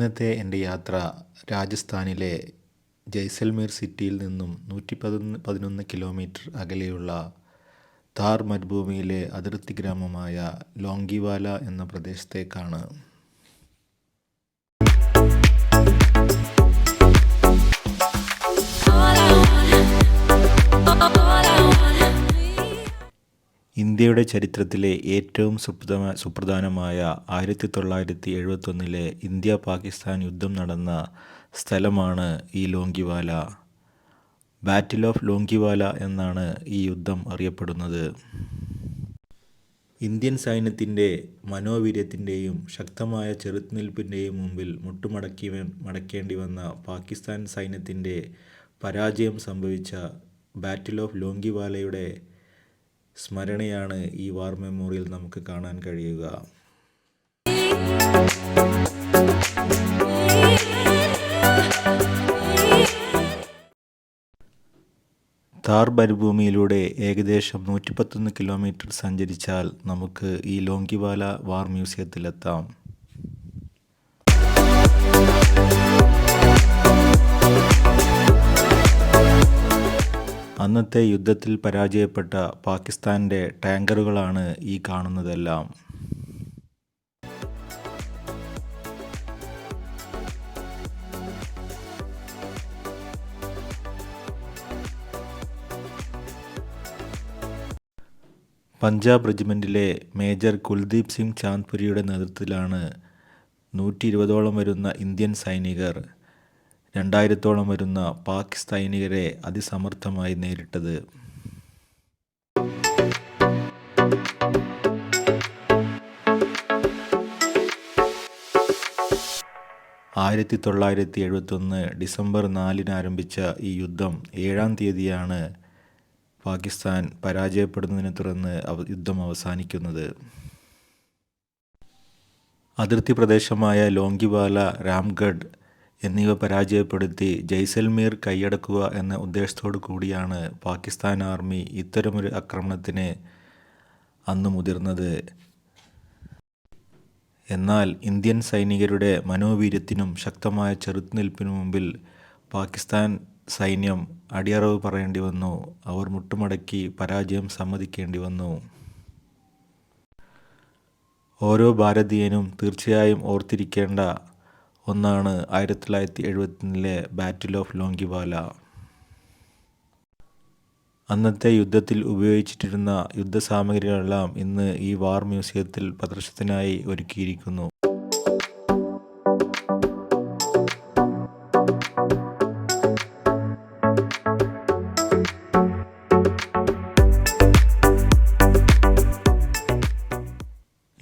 ഇന്നത്തെ എൻ്റെ യാത്ര രാജസ്ഥാനിലെ ജയ്സൽമീർ സിറ്റിയിൽ നിന്നും 111 കിലോമീറ്റർ അകലെയുള്ള താർ മരുഭൂമിയിലെ അതിർത്തി ഗ്രാമമായ ലോംഗിവാല എന്ന പ്രദേശത്തേക്കാണ്. ഇന്ത്യയുടെ ചരിത്രത്തിലെ ഏറ്റവും സുപ്രധാനമായ 1971 ഇന്ത്യ പാകിസ്ഥാൻ യുദ്ധം നടന്ന സ്ഥലമാണ് ഈ ലോംഗിവാല. ബാറ്റിൽ ഓഫ് ലോംഗിവാല എന്നാണ് ഈ യുദ്ധം അറിയപ്പെടുന്നത്. ഇന്ത്യൻ സൈന്യത്തിൻ്റെ മനോവീര്യത്തിൻ്റെയും ശക്തമായ ചെറുത്തുനിൽപ്പിൻ്റെയും മുമ്പിൽ മടക്കേണ്ടി വന്ന പാകിസ്ഥാൻ സൈന്യത്തിൻ്റെ പരാജയം സംഭവിച്ച ബാറ്റിൽ ഓഫ് ലോംഗിവാലയുടെ സ്മരണയാണ് ഈ വാർ മെമ്മോറിയൽ നമുക്ക് കാണാൻ കഴിയുക. താർ മരുഭൂമിയിലൂടെ ഏകദേശം 111 കിലോമീറ്റർ സഞ്ചരിച്ചാൽ നമുക്ക് ഈ ലോംഗിവാല വാർ മ്യൂസിയത്തിലെത്താം. അന്നത്തെ യുദ്ധത്തിൽ പരാജയപ്പെട്ട പാകിസ്ഥാൻ്റെ ടാങ്കറുകളാണ് ഈ കാണുന്നതെല്ലാം. പഞ്ചാബ് റെജിമെൻറ്റിലെ മേജർ കുൽദീപ് സിംഗ് ചാന്ദ്പുരിയുടെ നേതൃത്വത്തിലാണ് 120ഓളം വരുന്ന ഇന്ത്യൻ സൈനികർ 2000ഓളം വരുന്ന പാക് സൈനികരെ അതിസമർത്ഥമായി നേരിട്ടത്. ഡിസംബർ 4 ആരംഭിച്ച ഈ യുദ്ധം 7-ാം തീയതിയാണ് പാകിസ്ഥാൻ പരാജയപ്പെടുന്നതിനെ തുടർന്ന് യുദ്ധം അവസാനിക്കുന്നത്. അതിർത്തി പ്രദേശമായ ലോംഗിവാല, രാംഗഡ് എന്നിവ പരാജയപ്പെടുത്തി ജയ്സൽമീർ കൈയടക്കുക എന്ന ഉദ്ദേശത്തോടു കൂടിയാണ് പാകിസ്ഥാൻ ആർമി ഇത്തരമൊരു ആക്രമണത്തിന് അന്ന് മുതിർന്നത്. എന്നാൽ ഇന്ത്യൻ സൈനികരുടെ മനോവീര്യത്തിനും ശക്തമായ ചെറുത്തുനിൽപ്പിനു മുമ്പിൽ പാകിസ്ഥാൻ സൈന്യം അടിയറവ് പറയേണ്ടി വന്നു. അവർ മുട്ടുമടക്കി പരാജയം സമ്മതിക്കേണ്ടി വന്നു. ഓരോ ഭാരതീയനും തീർച്ചയായും ഓർത്തിരിക്കേണ്ട ഒന്നാണ് 1971 ബാറ്റിൽ ഓഫ് ലോംഗിവാല. അന്നത്തെ യുദ്ധത്തിൽ ഉപയോഗിച്ചിരുന്ന യുദ്ധസാമഗ്രികളെല്ലാം ഇന്ന് ഈ വാർ മ്യൂസിയത്തിൽ പ്രദർശനത്തിനായി ഒരുക്കിയിരിക്കുന്നു.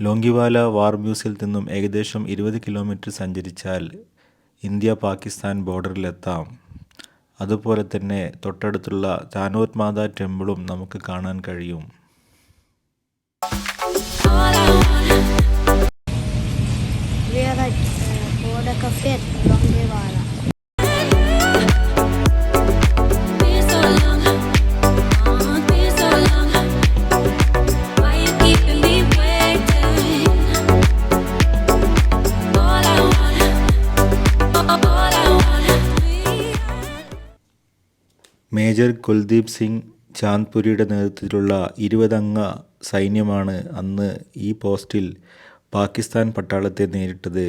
ലോംഗിവാല വാർ മ്യൂസിയത്തിൽ നിന്നും ഏകദേശം 20 കിലോമീറ്റർ സഞ്ചരിച്ചാൽ ഇന്ത്യ പാകിസ്ഥാൻ ബോർഡറിലെത്താം. അതുപോലെ തന്നെ തൊട്ടടുത്തുള്ള താനോത് മാതാ ടെമ്പിളും നമുക്ക് കാണാൻ കഴിയും. മേജർ കുൽദീപ് സിംഗ് ചാന്ദ്പുരിയുടെ നേതൃത്വത്തിലുള്ള 20-അംഗ സൈന്യമാണ് അന്ന് ഈ പോസ്റ്റിൽ പാകിസ്ഥാൻ പട്ടാളത്തെ നേരിട്ടത്.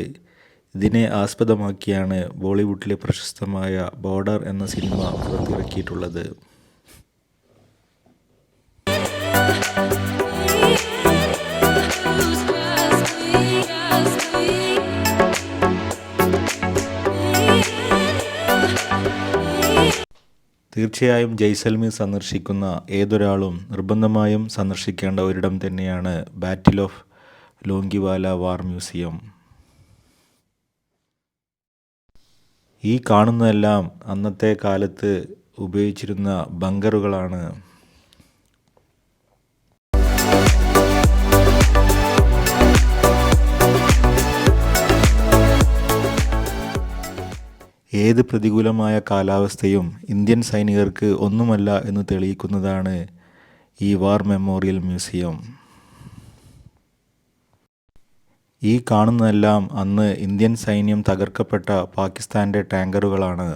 ഇതിനെ ആസ്പദമാക്കിയാണ് ബോളിവുഡിലെ പ്രശസ്തമായ ബോർഡർ എന്ന സിനിമ പുറത്തിറക്കിയിട്ടുള്ളത്. തീർച്ചയായും ജയ്സൽമീർ സന്ദർശിക്കുന്ന ഏതൊരാളും നിർബന്ധമായും സന്ദർശിക്കേണ്ട ഒരിടം തന്നെയാണ് ബാറ്റിൽ ഓഫ് ലോംഗിവാല വാർ മ്യൂസിയം. ഈ കാണുന്നതെല്ലാം അന്നത്തെ കാലത്ത് ഉപയോഗിച്ചിരുന്ന ബങ്കറുകളാണ്. ഏത് പ്രതികൂലമായ കാലാവസ്ഥയും ഇന്ത്യൻ സൈനികർക്ക് ഒന്നുമല്ല എന്ന് തെളിയിക്കുന്നതാണ് ഈ വാർ മെമ്മോറിയൽ മ്യൂസിയം. ഈ കാണുന്നതെല്ലാം അന്ന് ഇന്ത്യൻ സൈന്യം തകർക്കപ്പെട്ട പാകിസ്ഥാൻ്റെ ടാങ്കറുകളാണ്.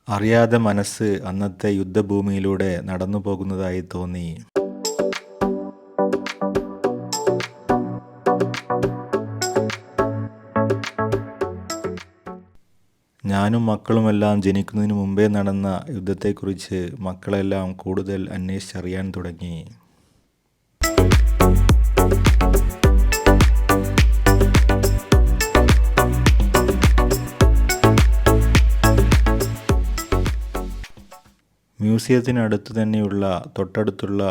അറിയാതെ മനസ്സ് അന്നത്തെ യുദ്ധഭൂമിയിലൂടെ നടന്നു പോകുന്നതായി തോന്നി. ഞാനും മക്കളുമെല്ലാം ജനിക്കുന്നതിന് മുമ്പേ നടന്ന യുദ്ധത്തെക്കുറിച്ച് മക്കളെല്ലാം കൂടുതൽ അന്വേഷിച്ചറിയാൻ തുടങ്ങി. മ്യൂസിയത്തിനടുത്തു തന്നെയുള്ള തൊട്ടടുത്തുള്ള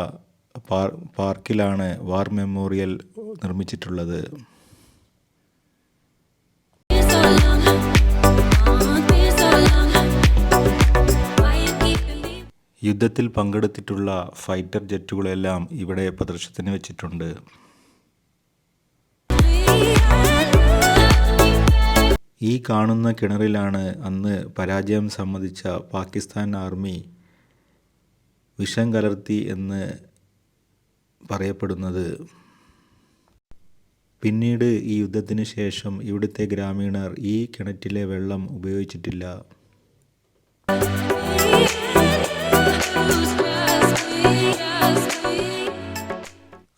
പാർക്കിലാണ് വാർ മെമ്മോറിയൽ നിർമ്മിച്ചിട്ടുള്ളത്. യുദ്ധത്തിൽ പങ്കെടുത്തിട്ടുള്ള ഫൈറ്റർ ജെറ്റുകളെല്ലാം ഇവിടെ പ്രദർശനത്തിന് വെച്ചിട്ടുണ്ട്. ഈ കാണുന്ന കിണറിലാണ് അന്ന് പരാജയം സമ്മതിച്ച പാകിസ്ഥാൻ ആർമി വിഷം കലർത്തി എന്ന് പറയപ്പെടുന്നത്. പിന്നീട് ഈ യുദ്ധത്തിന് ശേഷം ഇവിടുത്തെ ഗ്രാമീണർ ഈ കിണറ്റിലെ വെള്ളം ഉപയോഗിച്ചിട്ടില്ല.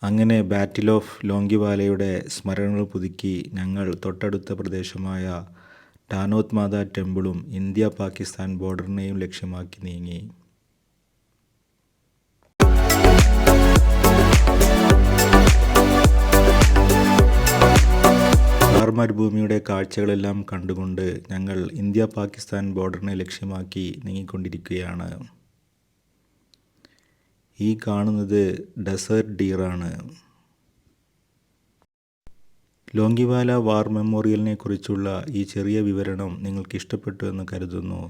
അങ്ങനെ ബാറ്റിൽ ഓഫ് ലോങ്കിവാലയുടെ സ്മരണകൾ പുതുക്കി ഞങ്ങൾ തൊട്ടടുത്ത പ്രദേശമായ ടാനോത് മാതാ ടെമ്പിളും ഇന്ത്യ പാകിസ്ഥാൻ ബോർഡറിനെയും ലക്ഷ്യമാക്കി നീങ്ങി. താർ മരുഭൂമിയുടെ കാഴ്ചകളെല്ലാം കണ്ടുകൊണ്ട് ഞങ്ങൾ ഇന്ത്യ പാകിസ്ഥാൻ ബോർഡറിനെ ലക്ഷ്യമാക്കി നീങ്ങിക്കൊണ്ടിരിക്കുകയാണ്. ഈ കാണുന്നത് ഡെസേർട്ട് ഡീറാണ്. ലോങ്കിവാല വാർ മെമ്മോറിയലിനെ കുറിച്ചുള്ള ഈ ചെറിയ വിവരണം നിങ്ങൾക്ക് ഇഷ്ടപ്പെട്ടു എന്ന് കരുതുന്നു.